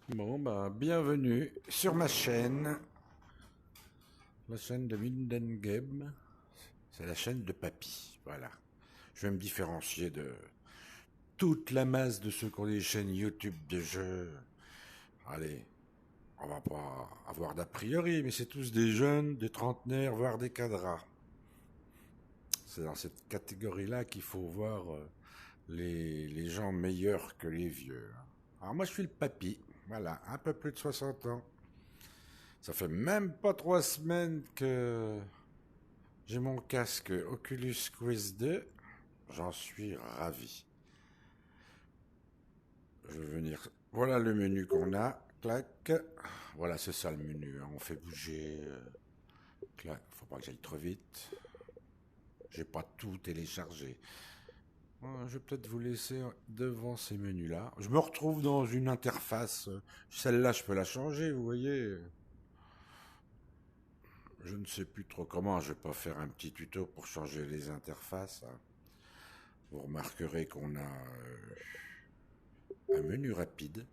Bon, bah, bienvenue sur ma chaîne, la chaîne de Minden Game. C'est la chaîne de Papy, voilà. Je vais me différencier de toute la masse de ceux qui ont des chaînes YouTube de jeux. Allez, on va pas avoir d'a priori, mais c'est tous des jeunes, des trentenaires, voire des cadras. C'est dans cette catégorie-là qu'il faut voir les gens meilleurs que les vieux. Alors moi, je suis le Papy, voilà, un peu plus de 60 ans. Ça fait même pas 3 semaines que j'ai mon casque Oculus Quest 2. J'en suis ravi. Je vais venir. Voilà le menu qu'on a. Clac. Voilà, c'est ça le menu, hein. On fait bouger. Clac. Faut pas que j'aille trop vite. J'ai pas tout téléchargé. Je vais peut-être vous laisser devant ces menus-là. Je me retrouve dans une interface. Celle-là, je peux la changer, vous voyez. Je ne sais plus trop comment. Je vais pas faire un petit tuto pour changer les interfaces, hein. Vous remarquerez qu'on a un menu rapide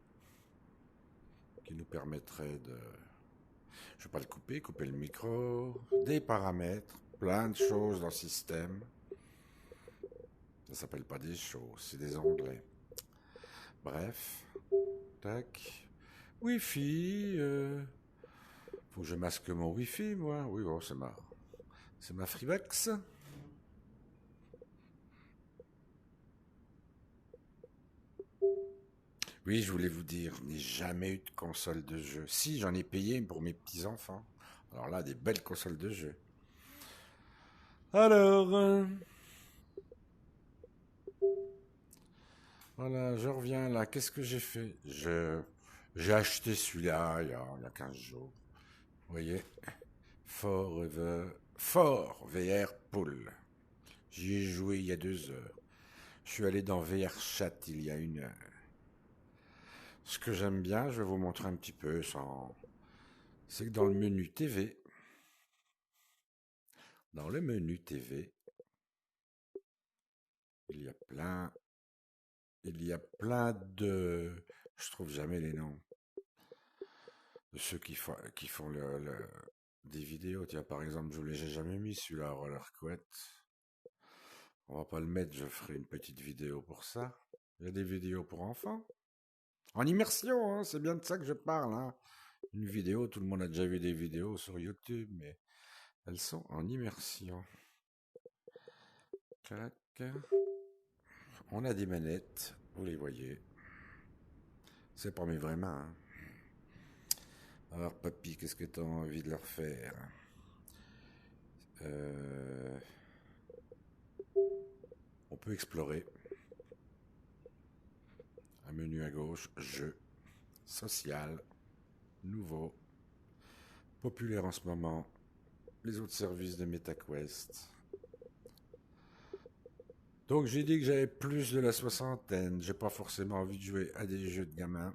qui nous permettrait de... Je ne vais pas le couper, couper le micro, des paramètres, plein de choses dans le système. Ça s'appelle pas des choses, c'est des onglets. Bref, tac. Wi-Fi, faut que je masque mon Wi-Fi, moi. Oui, bon, c'est ma Freebox. Oui, je voulais vous dire, je n'ai jamais eu de console de jeu. Si, j'en ai payé pour mes petits-enfants. Alors là, des belles consoles de jeu. Alors, voilà, je reviens là. Qu'est-ce que j'ai fait? J'ai acheté celui-là il y a 15 jours. Vous voyez? Fort VR Pool. J'y ai joué il y a 2 heures. Je suis allé dans VR Chat il y a 1 heure. Ce que j'aime bien, je vais vous montrer un petit peu sans... C'est que dans le menu TV, il y a plein, il y a plein de... Je trouve jamais les noms de ceux qui font des vidéos. Tiens, par exemple, je ne l'ai jamais mis celui-là, Roller Quest. On va pas le mettre, je ferai une petite vidéo pour ça. Il y a des vidéos pour enfants. En immersion, hein, c'est bien de ça que je parle, hein. Une vidéo, tout le monde a déjà vu des vidéos sur YouTube, mais elles sont en immersion. Clac. On a des manettes, vous les voyez. C'est pas mes vraies mains, hein. Alors, papy, qu'est-ce que tu as envie de leur faire? Euh, on peut explorer. Un menu à gauche, jeu, social, nouveau, populaire en ce moment, les autres services de MetaQuest. Donc j'ai dit que j'avais plus de la soixantaine, j'ai pas forcément envie de jouer à des jeux de gamins.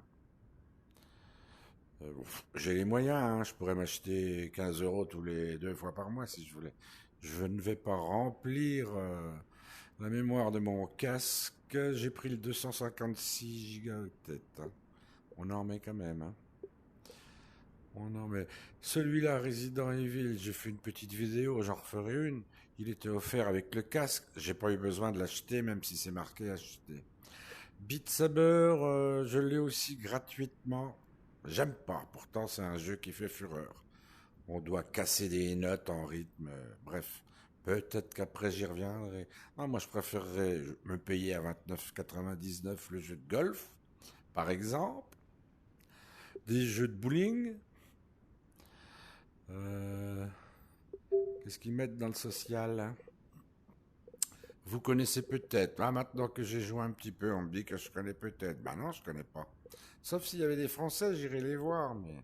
J'ai les moyens, hein, je pourrais m'acheter 15 euros tous les 2 fois par mois si je voulais. Je ne vais pas remplir la mémoire de mon casque. J'ai pris le 256 gigaoctets, hein. On en met quand même, hein. On en met. Celui-là, Resident Evil, j'ai fait une petite vidéo, j'en referai une. Il était offert avec le casque. J'ai pas eu besoin de l'acheter, même si c'est marqué acheter. Beat Saber, je l'ai aussi gratuitement. J'aime pas, pourtant c'est un jeu qui fait fureur. On doit casser des notes en rythme, bref. Peut-être qu'après j'y reviendrai. Non, moi je préférerais me payer à 29,99 le jeu de golf, par exemple. Des jeux de bowling. Euh, Qu'est-ce qu'ils mettent dans le social, hein? Vous connaissez peut-être. Ah, maintenant que j'ai joué un petit peu, on me dit que je connais peut-être. Ben non, je connais pas. Sauf s'il y avait des Français, j'irais les voir, mais...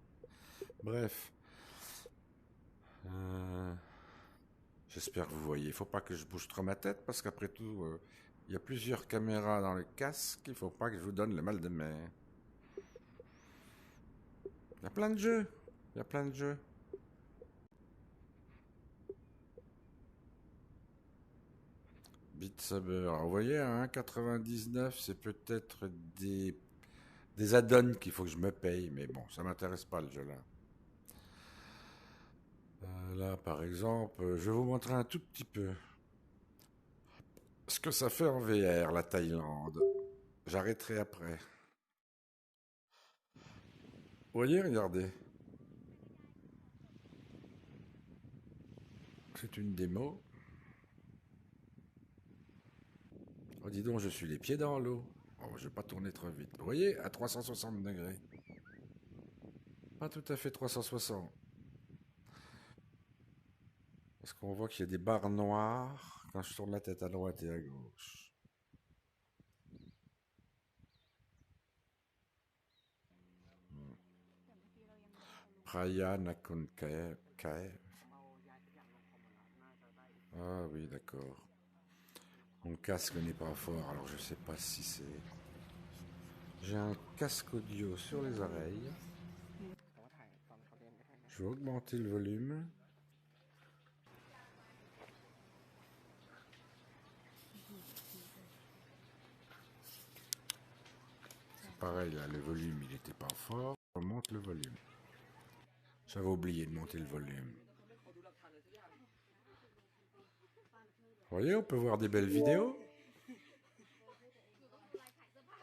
Bref. Euh, J'espère que vous voyez. Il faut pas que je bouge trop ma tête, parce qu'après tout, il y a plusieurs caméras dans le casque. Il faut pas que je vous donne le mal de mer. Il y a plein de jeux. Il y a plein de jeux. Beat Saber. Alors, vous voyez, à 1,99, c'est peut-être des des add-ons qu'il faut que je me paye, mais bon, ça m'intéresse pas le jeu là. Là, par exemple, je vais vous montrer un tout petit peu ce que ça fait en VR, la Thaïlande. J'arrêterai après. Vous voyez, regardez. C'est une démo. Oh, dis donc, je suis les pieds dans l'eau. Oh, je vais pas tourner trop vite. Vous voyez, à 360 degrés. Pas tout à fait 360. Parce qu'on voit qu'il y a des barres noires quand je tourne la tête à droite et à gauche. Praya Nakon Kae. Ah oui, d'accord. Mon casque n'est pas fort, alors je sais pas si c'est... J'ai un casque audio sur les oreilles. Je vais augmenter le volume. Pareil, là, le volume, il n'était pas fort. On monte le volume. J'avais oublié de monter le volume. Vous voyez, on peut voir des belles vidéos.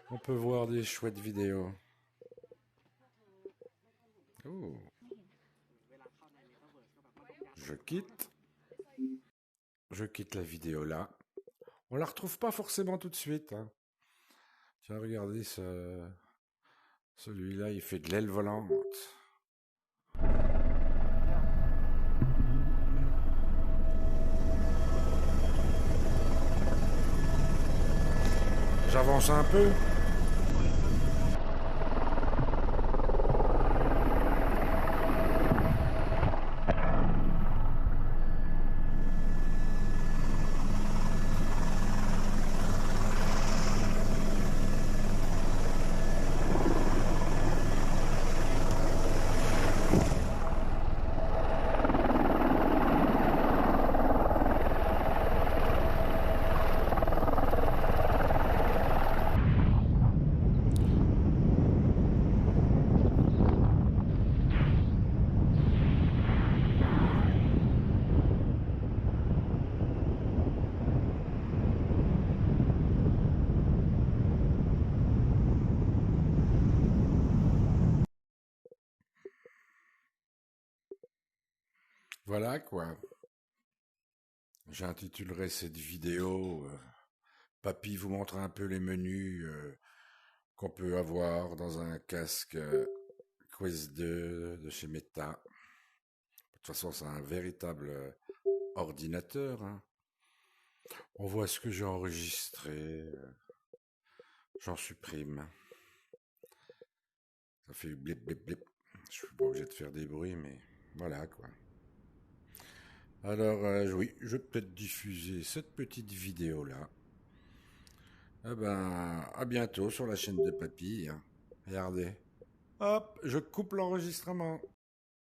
On peut voir des chouettes vidéos. Oh. Je quitte. Je quitte la vidéo là. On la retrouve pas forcément tout de suite. Hein. Tiens, regardez celui-là, il fait de l'aile volante. J'avance un peu. Voilà quoi. J'intitulerai cette vidéo Papy vous montre un peu les menus qu'on peut avoir dans un casque Quest 2 de chez Meta. De toute façon, c'est un véritable ordinateur. Hein. On voit ce que j'ai enregistré. J'en supprime. Ça fait blip blip blip. Je suis pas obligé de faire des bruits, mais voilà quoi. Alors oui, je vais peut-être diffuser cette petite vidéo là. Eh ben, à bientôt sur la chaîne de Papy. Hein. Regardez. Hop, je coupe l'enregistrement.